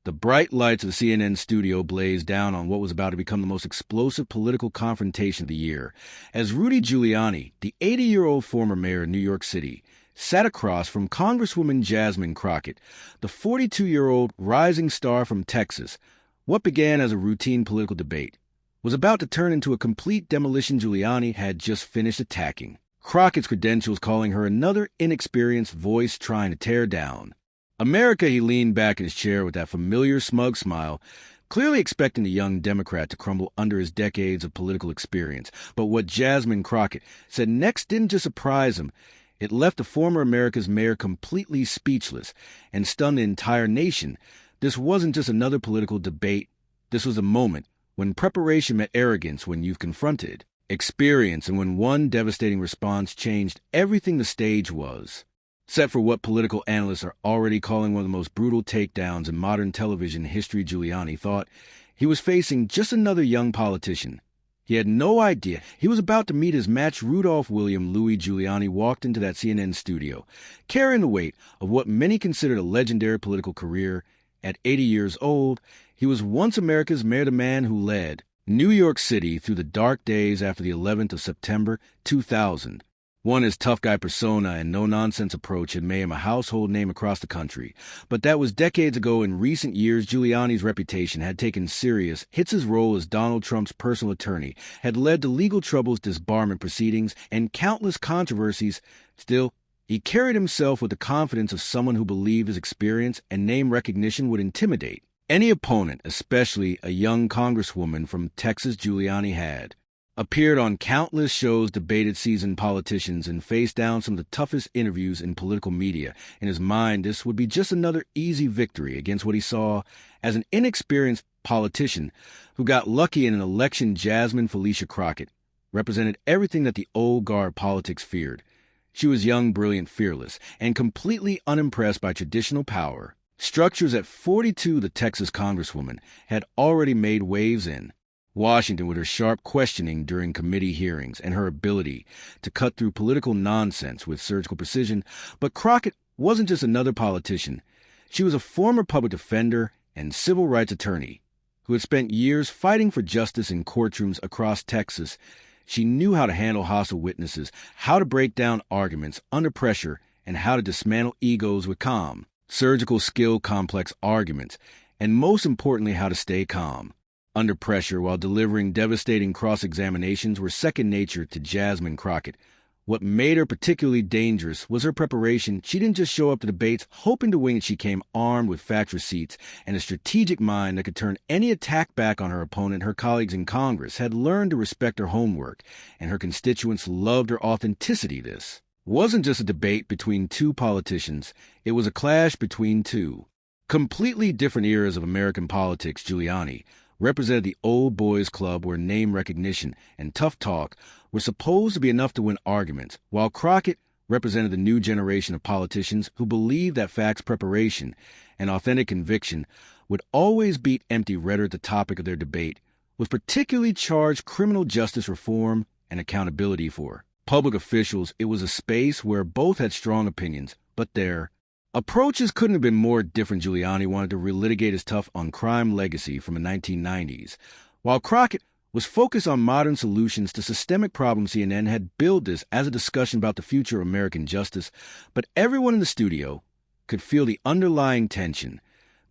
The bright lights of the CNN studio blazed down on what was about to become the most explosive political confrontation of the year, as Rudy Giuliani, the 80-year-old former mayor of New York City, sat across from Congresswoman Jasmine Crockett, the 42-year-old rising star from Texas. What began as a routine political debate was about to turn into a complete demolition Giuliani had just finished attacking. Crockett's credentials calling her another inexperienced voice trying to tear down. America, he leaned back in his chair with that familiar smug smile, clearly expecting the young Democrat to crumble under his decades of political experience. But what Jasmine Crockett said next didn't just surprise him. It left the former America's mayor completely speechless and stunned the entire nation. This wasn't just another political debate. This was a moment when preparation met arrogance, when you've confronted experience, and when one devastating response changed everything. The stage was set for what political analysts are already calling one of the most brutal takedowns in modern television history. Giuliani thought he was facing just another young politician. He had no idea he was about to meet his match. Rudolph William Louis Giuliani walked into that CNN studio, carrying the weight of what many considered a legendary political career. At 80 years old, he was once America's mayor, the man who led New York City through the dark days after the 11th of September 2000. His tough guy persona and no-nonsense approach had made him a household name across the country. But that was decades ago. In recent years, Giuliani's reputation had taken serious hits. His role as Donald Trump's personal attorney had led to legal troubles, disbarment proceedings, and countless controversies. Still, he carried himself with the confidence of someone who believed his experience and name recognition would intimidate any opponent, especially a young congresswoman from Texas. Giuliani had appeared on countless shows, debated seasoned politicians, and faced down some of the toughest interviews in political media. In his mind, this would be just another easy victory against what he saw as an inexperienced politician who got lucky in an election. Jasmine Felicia Crockett represented everything that the old guard politics feared. She was young, brilliant, fearless, and completely unimpressed by traditional power structures. At 42, the Texas congresswoman had already made waves in Washington with her sharp questioning during committee hearings and her ability to cut through political nonsense with surgical precision. But Crockett wasn't just another politician. She was a former public defender and civil rights attorney who had spent years fighting for justice in courtrooms across Texas. She knew how to handle hostile witnesses, how to break down arguments under pressure, and how to dismantle egos with calm, surgical skill, complex arguments, and most importantly, how to stay calm under pressure while delivering devastating cross-examinations were second nature to Jasmine Crockett. What made her particularly dangerous was her preparation. She didn't just show up to debates hoping to win it. She came armed with fact receipts and a strategic mind that could turn any attack back on her opponent. Her colleagues in Congress had learned to respect her homework, and her constituents loved her authenticity. This wasn't just a debate between two politicians. It was a clash between two completely different eras of American politics. Giuliani represented the old boys club where name recognition and tough talk were supposed to be enough to win arguments, while Crockett represented the new generation of politicians who believed that facts, preparation, and authentic conviction would always beat empty rhetoric. The topic of their debate was particularly charged criminal justice reform and accountability for public officials. It was a space where both had strong opinions, but their approaches couldn't have been more different. Giuliani wanted to relitigate his tough on crime legacy from the 1990s, while Crockett was focused on modern solutions to systemic problems. CNN had billed this as a discussion about the future of American justice, but everyone in the studio could feel the underlying tension.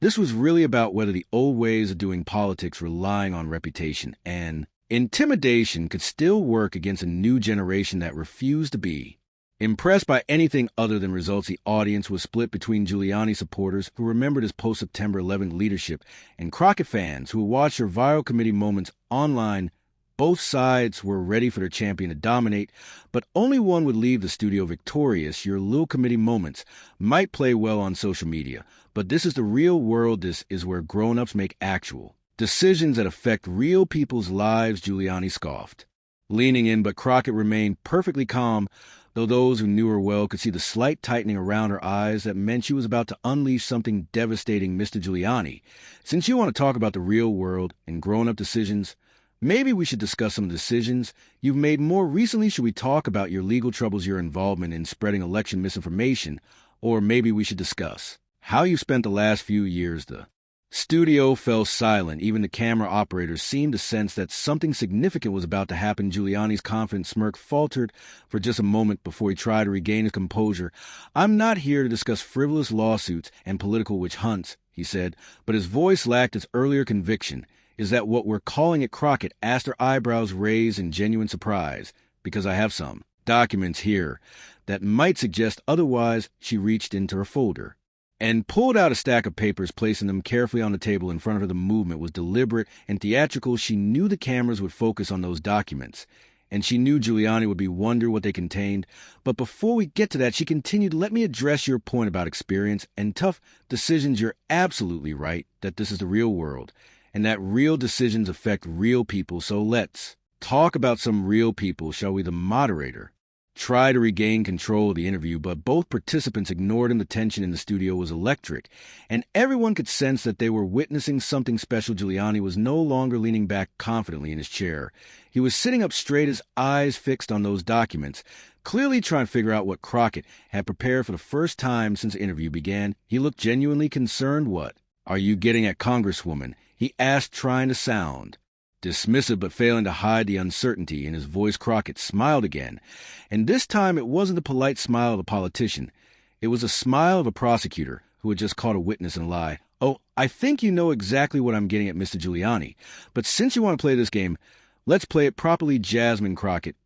This was really about whether the old ways of doing politics, relying on reputation and intimidation, could still work against a new generation that refused to be impressed by anything other than results. The audience was split between Giuliani supporters who remembered his post-September 11th leadership and Crockett fans who watched her viral committee moments online. Both sides were ready for their champion to dominate, but only one would leave the studio victorious. Your little committee moments might play well on social media, but this is the real world. This is where grown-ups make actual decisions that affect real people's lives. Giuliani scoffed, leaning in, but Crockett remained perfectly calm, though those who knew her well could see the slight tightening around her eyes that meant she was about to unleash something devastating. Mr. Giuliani, since you want to talk about the real world and grown-up decisions, maybe we should discuss some decisions you've made more recently. Should we talk about your legal troubles, your involvement in spreading election misinformation, or maybe we should discuss how you spent the last few years? The Studio fell silent. Even the camera operators seemed to sense that something significant was about to happen. Giuliani's confident smirk faltered for just a moment before he tried to regain his composure. "I'm not here to discuss frivolous lawsuits and political witch hunts," he said, but his voice lacked its earlier conviction. "Is that what we're calling it?" Crockett asked, her eyebrows raised in genuine surprise. "Because I have some documents here that might suggest otherwise." She reached into her folder and pulled out a stack of papers, placing them carefully on the table in front of her. The movement was deliberate and theatrical. She knew the cameras would focus on those documents, and she knew Giuliani would wonder what they contained. But before we get to that, she continued, "Let me address your point about experience and tough decisions. You're absolutely right that this is the real world, and that real decisions affect real people. So let's talk about some real people, shall we?" The moderator tried to regain control of the interview, but both participants ignored him. The tension in the studio was electric, and everyone could sense that they were witnessing something special. Giuliani was no longer leaning back confidently in his chair. He was sitting up straight, his eyes fixed on those documents, clearly trying to figure out what Crockett had prepared for the first time since the interview began. He looked genuinely concerned. "What are you getting at, Congresswoman?" he asked, trying to sound dismissive but failing to hide the uncertainty in his voice. Crockett smiled again, and this time it wasn't the polite smile of a politician. It was a smile of a prosecutor who had just caught a witness in a lie. "Oh, I think you know exactly what I'm getting at, Mr. Giuliani. But since you want to play this game, let's play it properly." Jasmine Crockett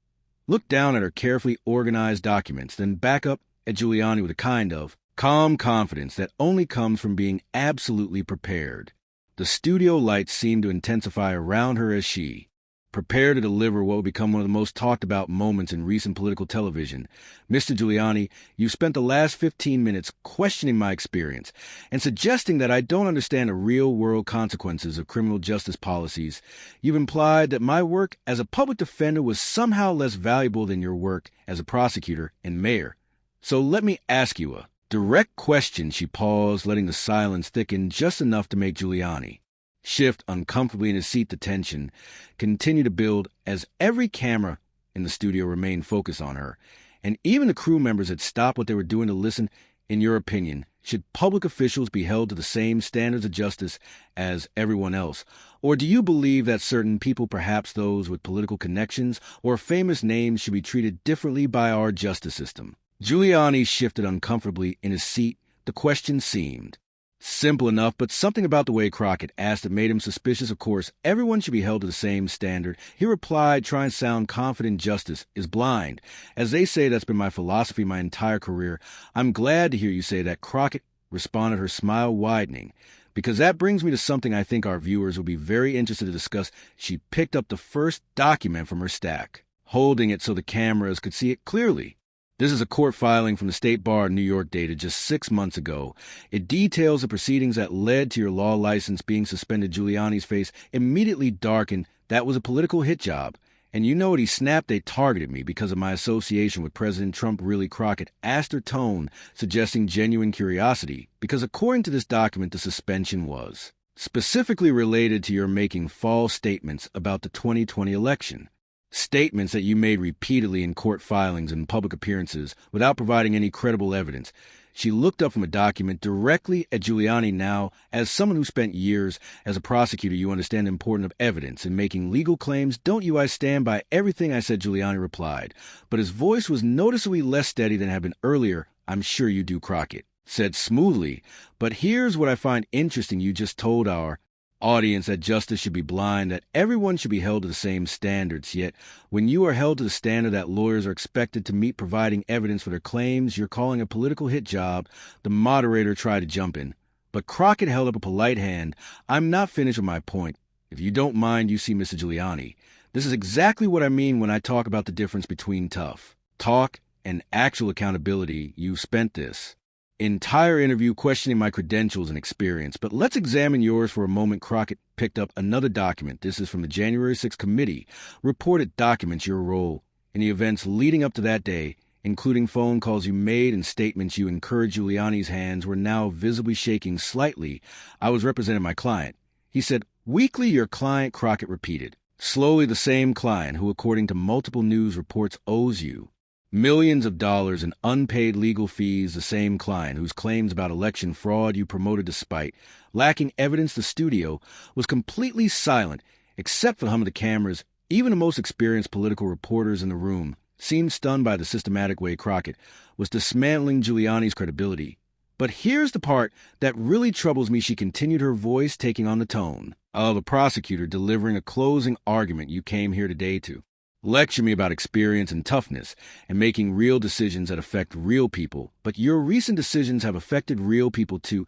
looked down at her carefully organized documents, then back up at Giuliani with a kind of calm confidence that only comes from being absolutely prepared. The studio lights seemed to intensify around her as she prepared to deliver what would become one of the most talked about moments in recent political television. "Mr. Giuliani, you spent the last 15 minutes questioning my experience and suggesting that I don't understand the real-world consequences of criminal justice policies. You've implied that my work as a public defender was somehow less valuable than your work as a prosecutor and mayor. So let me ask you a direct question." She paused, letting the silence thicken just enough to make Giuliani shift uncomfortably in his seat. The tension continued to build as every camera in the studio remained focused on her, and even the crew members had stopped what they were doing to listen. "In your opinion, should public officials be held to the same standards of justice as everyone else? Or do you believe that certain people, perhaps those with political connections or famous names, should be treated differently by our justice system?" Giuliani shifted uncomfortably in his seat. The question seemed simple enough, but something about the way Crockett asked it made him suspicious. "Of course, everyone should be held to the same standard," he replied, trying to sound confident. "Justice is blind. As they say, that's been my philosophy my entire career." "I'm glad to hear you say that," Crockett responded, her smile widening, "because that brings me to something I think our viewers will be very interested to discuss." She picked up the first document from her stack, holding it so the cameras could see it clearly. "This is a court filing from the State Bar of New York dated just 6 months ago. It details the proceedings that led to your law license being suspended." Giuliani's face immediately darkened. "That was a political hit job. And you know what?" He snapped. "They targeted me because of my association with President Trump." "Really?" Crockett asked, her tone suggesting genuine curiosity. "Because according to this document, the suspension was specifically related to your making false statements about the 2020 election. Statements that you made repeatedly in court filings and public appearances without providing any credible evidence." She looked up from a document directly at Giuliani. "Now, as someone who spent years as a prosecutor, you understand the importance of evidence in making legal claims, don't you?" "I stand by everything I said," Giuliani replied, but his voice was noticeably less steady than it had been earlier. "I'm sure you do," Crockett said smoothly, "but here's what I find interesting. You just told our audience that justice should be blind, that everyone should be held to the same standards. Yet, when you are held to the standard that lawyers are expected to meet providing evidence for their claims, you're calling a political hit job." The moderator tried to jump in, but Crockett held up a polite hand. "I'm not finished with my point. If you don't mind, you see, Mr. Giuliani, this is exactly what I mean when I talk about the difference between tough talk and actual accountability. You spent this entire interview questioning my credentials and experience, but let's examine yours for a moment." Crockett picked up another document. "This is from the January 6th committee report. It documents your role in the events leading up to that day, including phone calls you made and statements you encouraged." Giuliani's hands were now visibly shaking slightly. "I was representing my client," he said. "Weekly, your client," Crockett repeated. "Slowly, the same client who, according to multiple news reports, owes you Millions of dollars in unpaid legal fees, the same client whose claims about election fraud you promoted despite lacking evidence. The studio was completely silent, except for the hum of the cameras. Even the most experienced political reporters in the room seemed stunned by the systematic way Crockett was dismantling Giuliani's credibility. But here's the part that really troubles me. She continued, her voice taking on the tone of a prosecutor delivering a closing argument. You came here today to lecture me about experience and toughness and making real decisions that affect real people. But your recent decisions have affected real people too.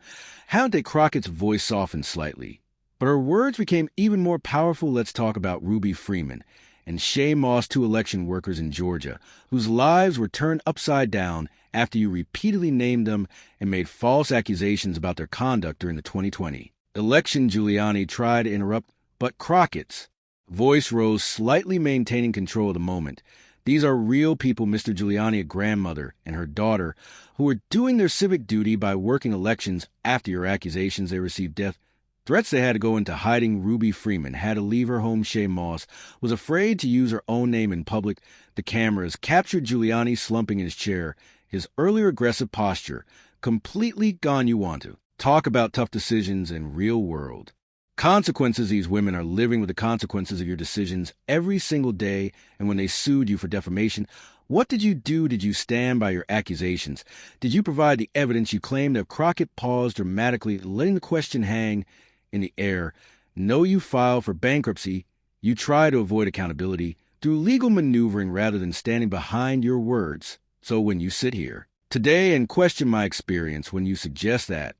How did Crockett's voice soften slightly? But her words became even more powerful. Let's talk about Ruby Freeman and Shay Moss, two election workers in Georgia, whose lives were turned upside down after you repeatedly named them and made false accusations about their conduct during the 2020 election. Giuliani tried to interrupt, but Crockett's voice rose slightly, maintaining control of the moment. These are real people, Mr. Giuliani, a grandmother and her daughter, who were doing their civic duty by working elections. After your accusations, they received death threats. They had to go into hiding. Ruby Freeman had to leave her home. Shay Moss was afraid to use her own name in public. The cameras captured Giuliani slumping in his chair, his earlier aggressive posture completely gone. You want to talk about tough decisions in real world consequences? These women are living with the consequences of your decisions every single day. And when they sued you for defamation, what did you do? Did you stand by your accusations? Did you provide the evidence you claimed? That Crockett paused dramatically, letting the question hang in the air. No, you filed for bankruptcy. You try to avoid accountability through legal maneuvering rather than standing behind your words. So when you sit here today and question my experience, when you suggest that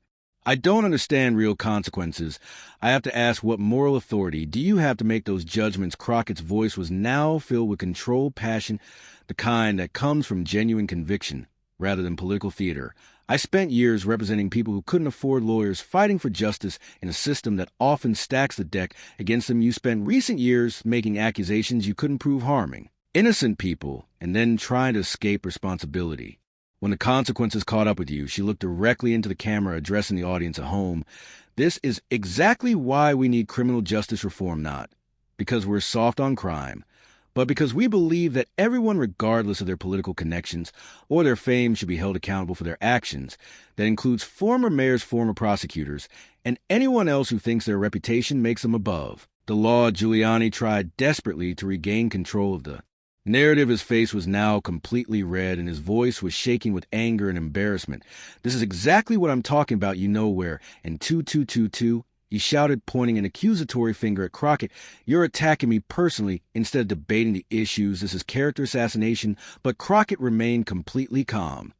I don't understand real consequences, I have to ask, what moral authority do you have to make those judgments? Crockett's voice was now filled with controlled passion, the kind that comes from genuine conviction rather than political theater. I spent years representing people who couldn't afford lawyers, fighting for justice in a system that often stacks the deck against them. You spent recent years making accusations you couldn't prove, harming innocent people, and then trying to escape responsibility. When the consequences caught up with you, she looked directly into the camera, addressing the audience at home. This is exactly why we need criminal justice reform, not because we're soft on crime, but because we believe that everyone, regardless of their political connections or their fame, should be held accountable for their actions. That includes former mayors, former prosecutors, and anyone else who thinks their reputation makes them above the law. Giuliani tried desperately to regain control of the narrative. His face was now completely red, and his voice was shaking with anger and embarrassment. This is exactly what I'm talking about. You know where. And 2222, he shouted, pointing an accusatory finger at Crockett. You're attacking me personally instead of debating the issues. This is character assassination. But Crockett remained completely calm.